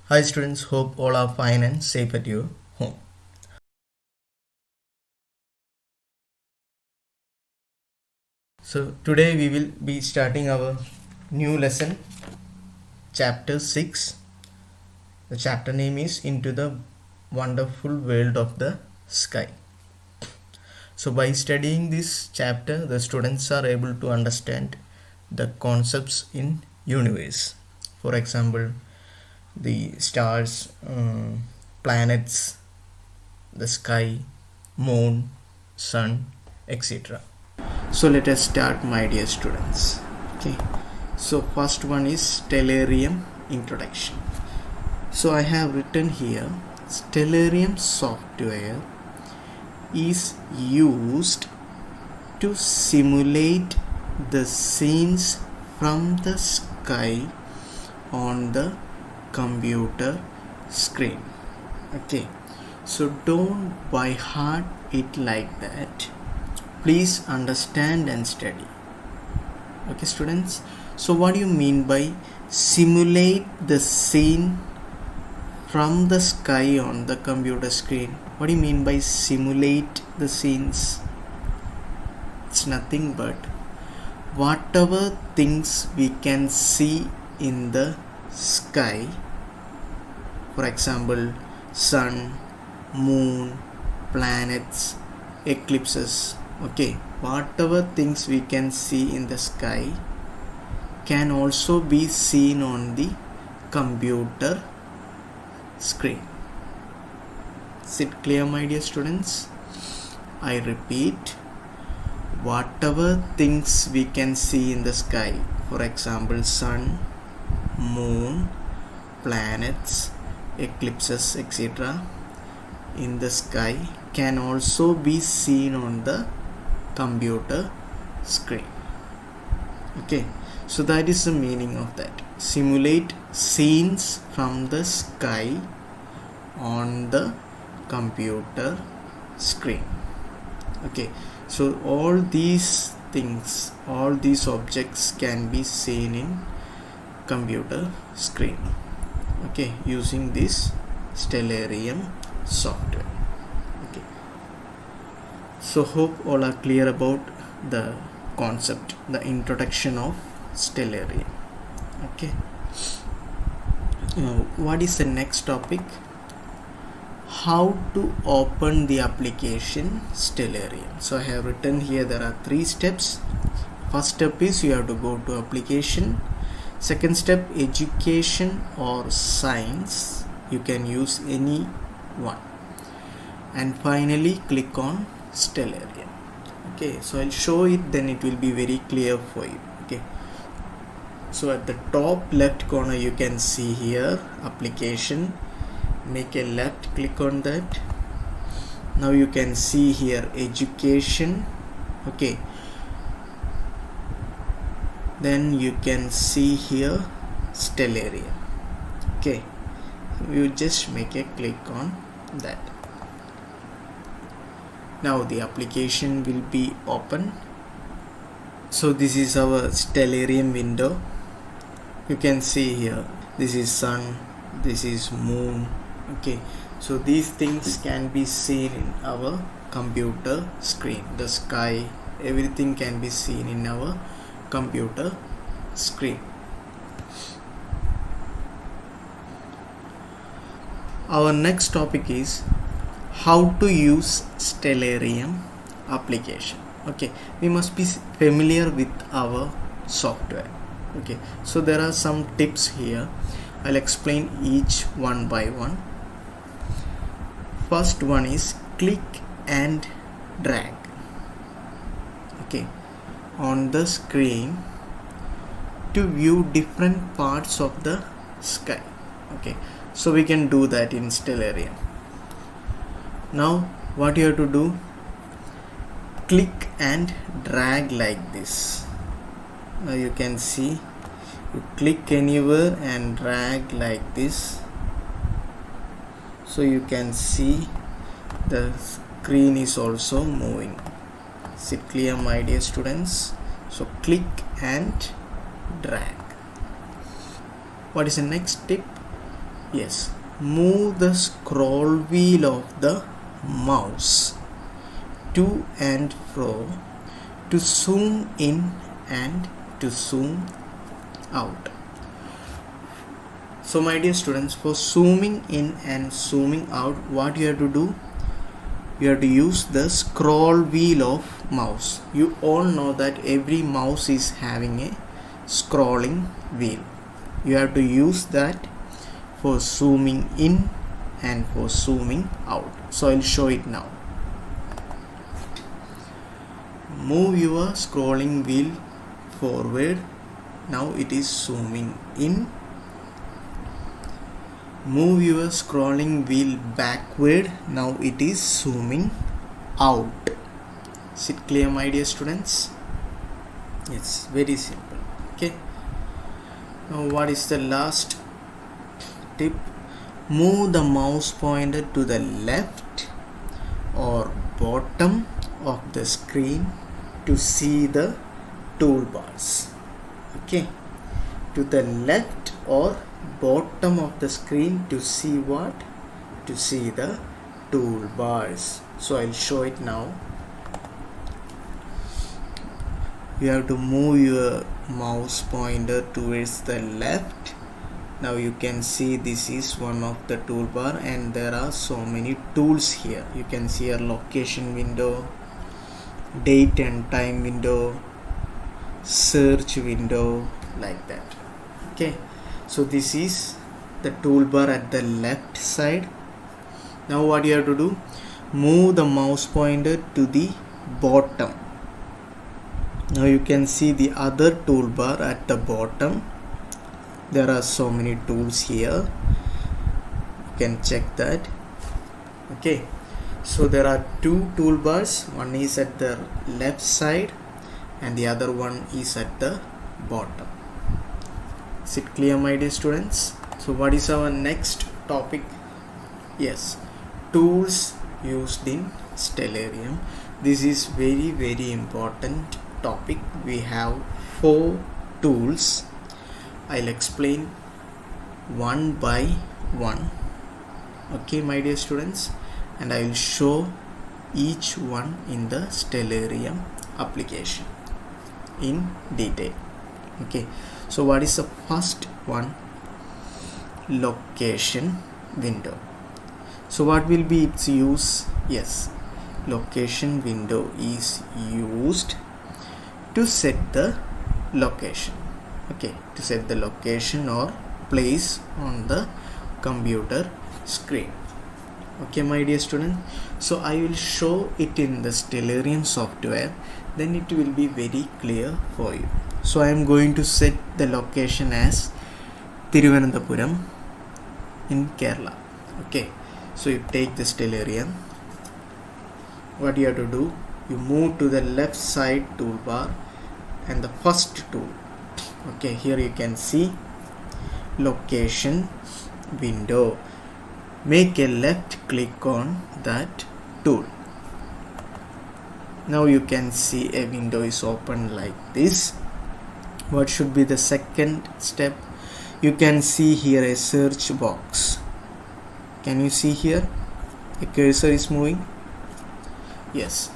Hi students, hope all are fine and safe at your home. So today we will be starting our new lesson, chapter 6. The chapter name is Into the Wonderful World of the Sky. So by studying this chapter, the students are able to understand the concepts in universe. For example, the stars, planets, the sky, moon, sun, etc. So let us start, my dear students. Okay, so first one is Stellarium introduction. So I have written here, Stellarium software is used to simulate the scenes from the sky on the computer screen. Okay, so don't by heart it like that. Please understand and study. Okay students, so what do you mean by simulate the scene from the sky on the computer screen? What do you mean by simulate the scenes? It's nothing but whatever things we can see in the sky, for example sun, moon, planets, eclipses. Okay, whatever things we can see in the sky can also be seen on the computer screen. Is it clear, my dear students? I repeat, whatever things we can see in the sky, for example sun, moon, planets, eclipses, etc. in the sky can also be seen on the computer screen. Okay, so that is the meaning of that. Simulate scenes from the sky on the computer screen. Okay, so all these things, all these objects can be seen in computer screen. Okay, using this Stellarium software. Okay, so hope all are clear about the concept, the introduction of Stellarium. Okay, now what is the next topic? How to open the application Stellarium. So I have written here there are 3 steps. First step is you have to go to application. Second step, education or science, you can use any one, and finally click on Stellarium. Okay, so I'll show it, then it will be very clear for you. Okay, so at the top left corner you can see here application. Make a left click on that. Now you can see here education. Okay, then you can see here Stellarium. Okay, you just make a click on that. Now the application will be open. So this is our Stellarium window. You can see here, this is sun, this is moon. Okay, so these things can be seen in our computer screen. The sky, everything can be seen in our computer screen. Our next topic is how to use Stellarium application. Okay, we must be familiar with our software. Okay, so there are some tips here. I'll explain each one by one. First one is click and drag. Okay, on the screen to view different parts of the sky. Okay, so we can do that in Stellarium. Now what you have to do, click and drag like this. Now you can see, you click anywhere and drag like this, so you can see the screen is also moving. Is it clear, my dear students? So click and drag. What is the next tip? Yes, move the scroll wheel of the mouse to and fro to zoom in and to zoom out. So my dear students, for zooming in and zooming out, what you have to do, you have to use the scroll wheel of mouse. You all know that every mouse is having a scrolling wheel. You have to use that for zooming in and for zooming out. So I'll show it now. Move your scrolling wheel forward. Now it is zooming in. Move your scrolling wheel backward. Now it is zooming out. Is it clear, my dear students? It's very simple. Okay. Now what is the last tip? Move the mouse pointer to the left or bottom of the screen to see the toolbars. Okay, to the left or bottom of the screen to see what? To see the toolbars. So I'll show it now. You have to move your mouse pointer towards the left. Now you can see this is one of the toolbar and there are so many tools here. You can see a location window, date and time window, search window, like that. Okay, so this is the toolbar at the left side. Now what you have to do, move the mouse pointer to the bottom. Now you can see the other toolbar at the bottom. There are so many tools here, you can check that. Okay, so there are two toolbars, one is at the left side and the other one is at the bottom. Is it clear, my dear students? So what is our next topic? Yes, tools used in Stellarium. This is very important topic. We have 4 tools. I'll explain one by one. Okay, my dear students, and I will show each one in the Stellarium application in detail. Okay, so what is the first one? Location window. So what will be its use? Yes, location window is used to set the location. Okay, to set the location or place on the computer screen. Okay, my dear student, so I will show it in the Stellarium software, then it will be very clear for you. So I am going to set the location as Thiruvananthapuram in Kerala. Okay, so you take the Stellarium. What you have to do, you move to the left side toolbar and the first tool. Okay, here you can see location window. Make a left click on that tool. Now you can see a window is open like this. What should be the second step? You can see here a search box. Can you see here? A cursor is moving. Yes.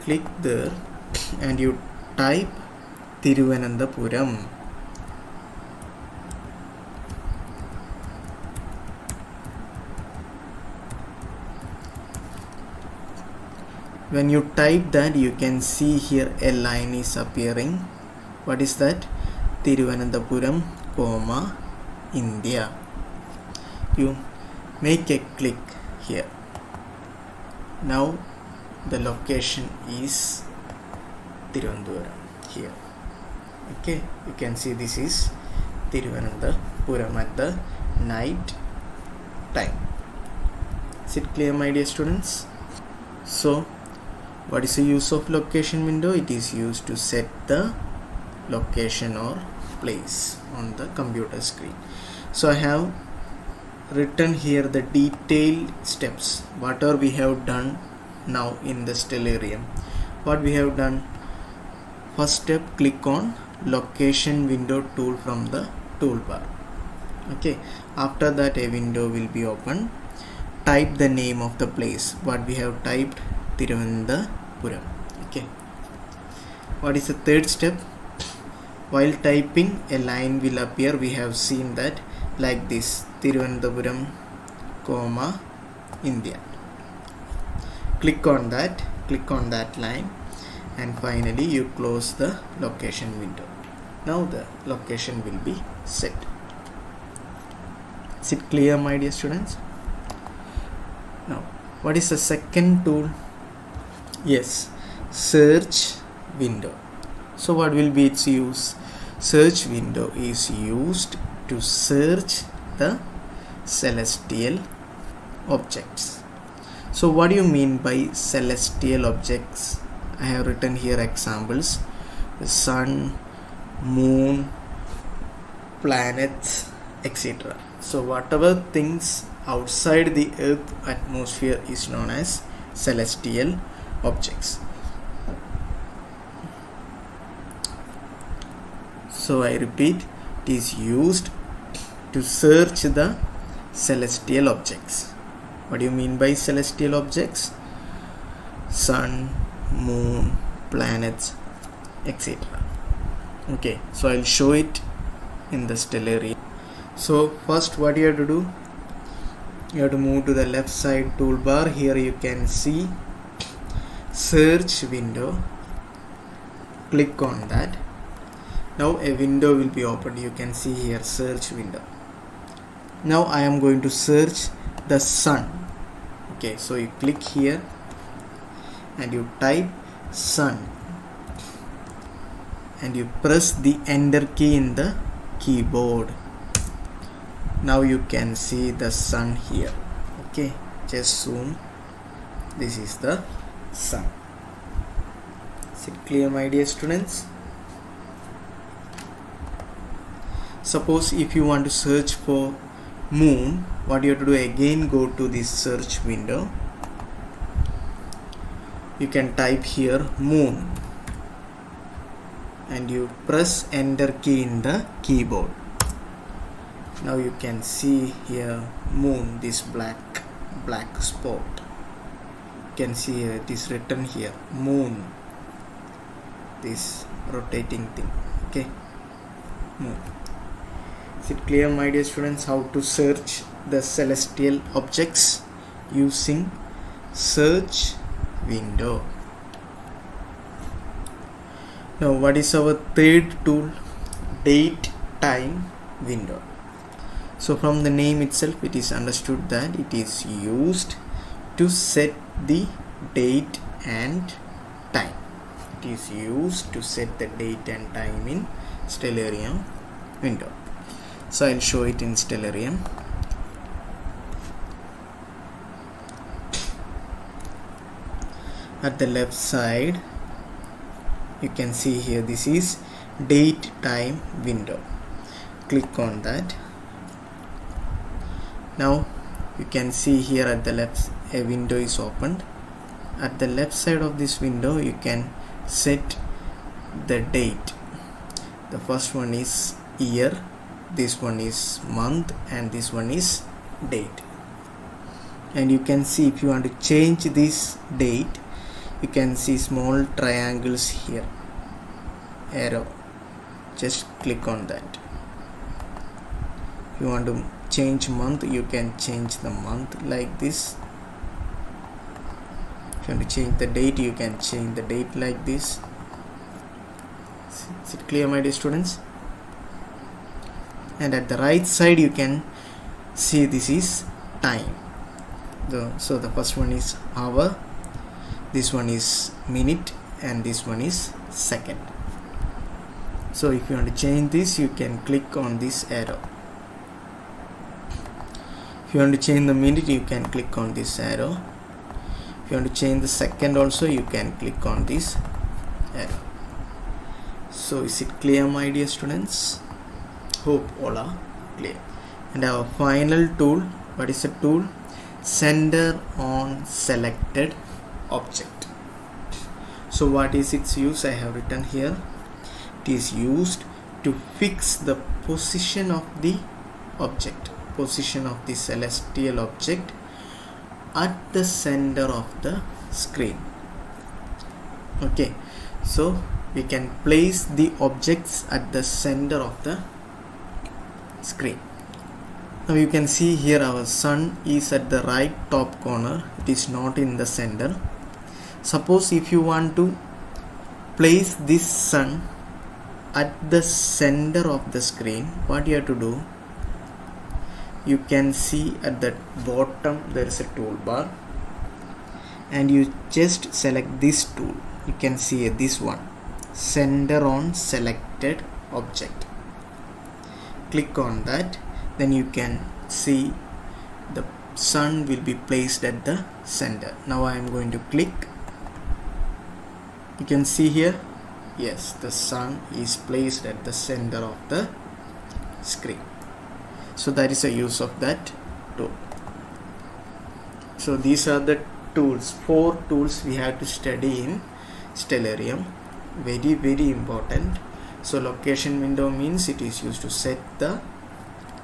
Click there and you type Thiruvananthapuram. When you type that, you can see here a line is appearing. What is that? Thiruvananthapuram, India. You make a click here. Now the location is Thiruvananthapuram here. Okay, you can see this is Thiruvananthapuram at the night time. Is it clear, my dear students? So what is the use of location window? It is used to set the location or place on the computer screen. So I have written here the detailed steps, whatever we have done now in the Stellarium. What we have done, first step, click on location window tool from the toolbar. Okay, after that a window will be open. Type the name of the place. What we have typed, Thiruvananthapuram. Okay, what is the third step? While typing, a line will appear. We have seen that like this, Thiruvananthapuram, comma, India. Click on that line, and finally you close the location window. Now the location will be set. Is it clear, my dear students? Now, what is the second tool? Yes, search window. So what will be its use? Search window is used to search the celestial objects. So what do you mean by celestial objects? I have written here examples: the sun, moon, planets, etc. So whatever things outside the earth atmosphere is known as celestial objects. So I repeat, it is used to search the celestial objects. What do you mean by celestial objects? Sun, moon, planets, etc. Okay, so I'll show it in the stellarium. So first, what you have to do, you have to move to the left side toolbar. Here you can see search window. Click on that. Now a window will be opened. You can see here search window. Now I am going to search the sun. Okay, so you click here and you type sun and you press the enter key in the keyboard. Now you can see the sun here. Okay, just zoom. This is the sun. Is it clear, my dear students? Suppose if you want to search for moon, what you have to do, again go to this search window. You can type here moon and you press enter key in the keyboard. Now you can see here moon, this black spot. You can see here it is written here moon, this rotating thing. Okay, moon. Is it clear, my dear students, how to search the celestial objects using search window? Now what is our third tool? Date time window. So from the name itself it is understood that it is used to set the date and time. It is used to set the date and time in stellarium window. So I'll show it in stellarium. At the left side you can see here this is date time window. Click on that. Now you can see here at the left a window is opened. At the left side of this window you can set the date. The first one is year, this one is month, and this one is date. And you can see if you want to change this date, you can see small triangles here, arrow. Just click on that. If you want to change month, you can change the month like this. If you want to change the date, you can change the date like this. Is it clear, my dear students? And at the right side you can see this is time. So the first one is hour, this one is minute, and this one is second. So if you want to change this, you can click on this arrow. If you want to change the minute, you can click on this arrow. If you want to change the second also, you can click on this arrow. So is it clear, my dear students? Hope all are clear. And our final tool, what is the tool? Center on selected object. So what is its use? I have written here. It is used to fix the position of the object, position of the celestial object at the center of the screen. Okay, so we can place the objects at the center of the screen. Now you can see here our sun is at the right top corner, it is not in the center. Suppose if you want to place this sun at the center of the screen, what you have to do, you can see at the bottom there is a toolbar and you just select this tool. You can see this one, center on selected object. Click on that, then you can see the sun will be placed at the center. Now I am going to click. You can see here, yes, the sun is placed at the center of the screen. So that is a use of that tool. So these are the tools, 4 tools we have to study in Stellarium. Very important. So location window means it is used to set the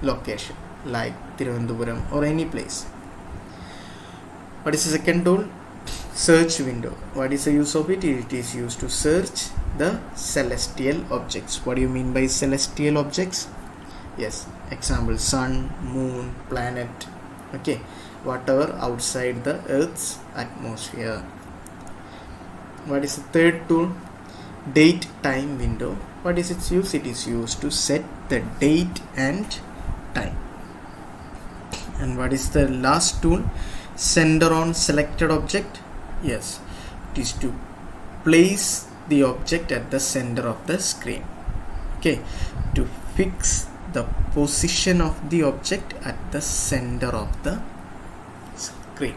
location like Thiruvananthapuram or any place. What is the second tool? Search window. What is the use of it? It is used to search the celestial objects. What do you mean by celestial objects? Yes, example sun, moon, planet, okay, whatever outside the earth's atmosphere. What is the third tool? Date time window. What is its use? It is used to set the date and time. And what is the last tool? Center on selected object. Yes, it is to place the object at the center of the screen. Okay, to fix the position of the object at the center of the screen.